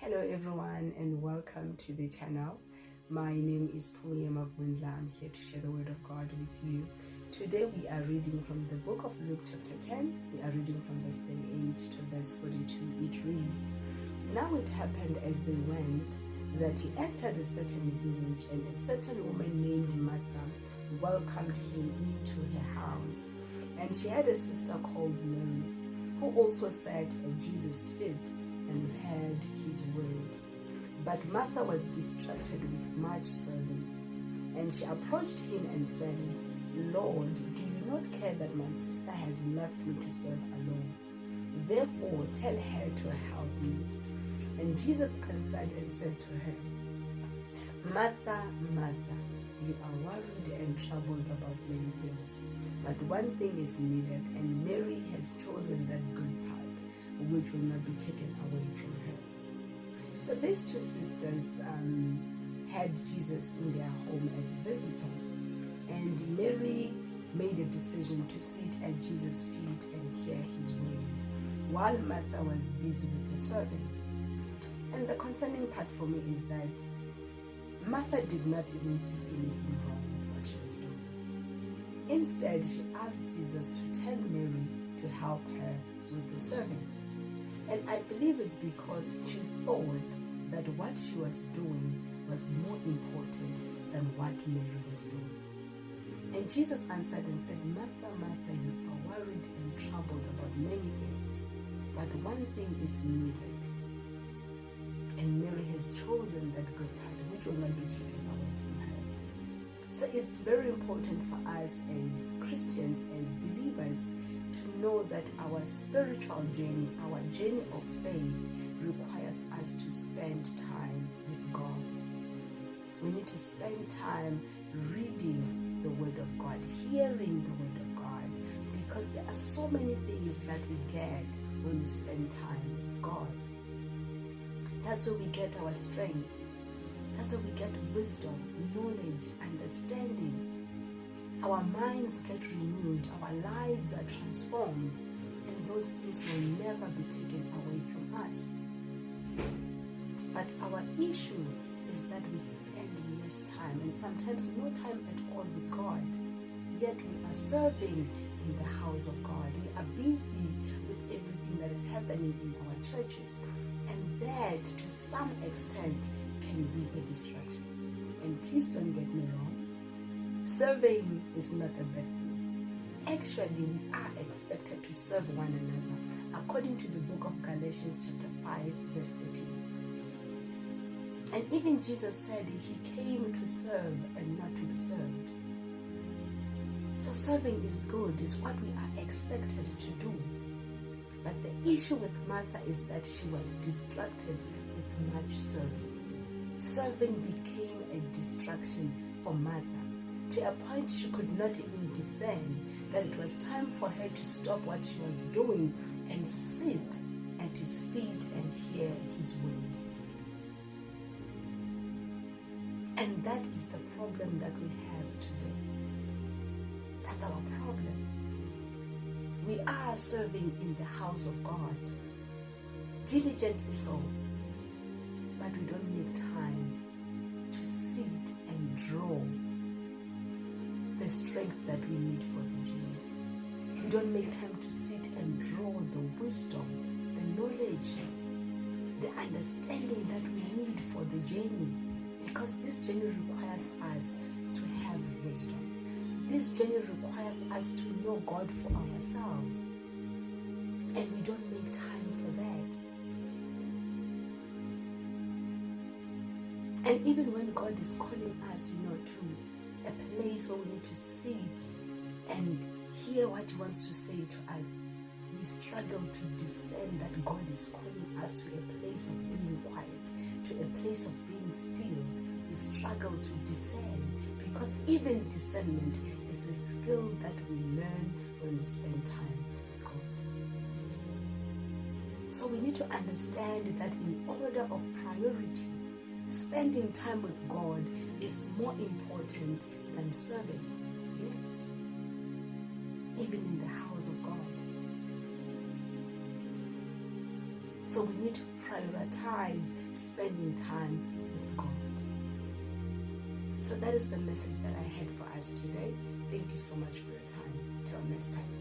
Hello everyone and welcome to the channel. My name is Puyema Vundla. I'm here to share the word of God with you. Today we are reading from the book of Luke chapter 10. We are reading from verse 38 to verse 42. It reads, "Now it happened as they went that he entered a certain village, and a certain woman named Martha welcomed him into her house. And she had a sister called Mary, who also sat at Jesus' feet and heard his word. But Martha was distracted with much serving. And she approached him and said, 'Lord, do you not care that my sister has left me to serve alone? Therefore tell her to help me.' And Jesus answered and said to her, 'Martha, Martha, you are worried and troubled about many things. But one thing is needed, and Mary has chosen that good part, which will not be taken away from her.'" So these two sisters had Jesus in their home as a visitor, and Mary made a decision to sit at Jesus' feet and hear his word, while Martha was busy with the serving. And the concerning part for me is that Martha did not even see anything wrong with what she was doing. Instead, she asked Jesus to tell Mary to help her with the serving. And I believe it's because she thought that what she was doing was more important than what Mary was doing. And Jesus answered and said, "Martha, Martha, you are worried and troubled about many things, but one thing is needed. And Mary has chosen that good part, which will not be taken away from her." So it's very important for us as Christians, as believers, to know that our spiritual journey, our journey of faith, requires us to spend time with God. We need to spend time reading the Word of God, hearing the Word of God, because there are so many things that we get when we spend time with God. That's where we get our strength. That's where we get wisdom, knowledge, understanding. Our minds get renewed, our lives are transformed, and those things will never be taken away from us. But our issue is that we spend less time, and sometimes no time at all with God. Yet we are serving in the house of God. We are busy with everything that is happening in our churches, and that to some extent can be a distraction. And please don't get me wrong, serving is not a bad thing. Actually, we are expected to serve one another, according to the book of Galatians chapter 5, verse 13. And even Jesus said he came to serve and not to be served. So serving is good, is what we are expected to do. But the issue with Martha is that she was distracted with much serving. Serving became a distraction for Martha, to a point she could not even discern that it was time for her to stop what she was doing and sit at his feet and hear his word. And that is the problem that we have today. That's our problem. We are serving in the house of God, diligently so, but we don't make time to sit and draw the strength that we need for the journey. We don't make time to sit and draw the wisdom, the knowledge, the understanding that we need for the journey, because this journey requires us to have wisdom. This journey requires us to know God for ourselves, and we don't make time for that. And even when God is calling us, to a place where we need to sit and hear what he wants to say to us, we struggle to discern that God is calling us to a place of being quiet, to a place of being still. We struggle to discern, because even discernment is a skill that we learn when we spend time with God. So we need to understand that in order of priority, spending time with God is more important than serving. Yes. Even in the house of God. So we need to prioritize spending time with God. So that is the message that I had for us today. Thank you so much for your time. Till next time.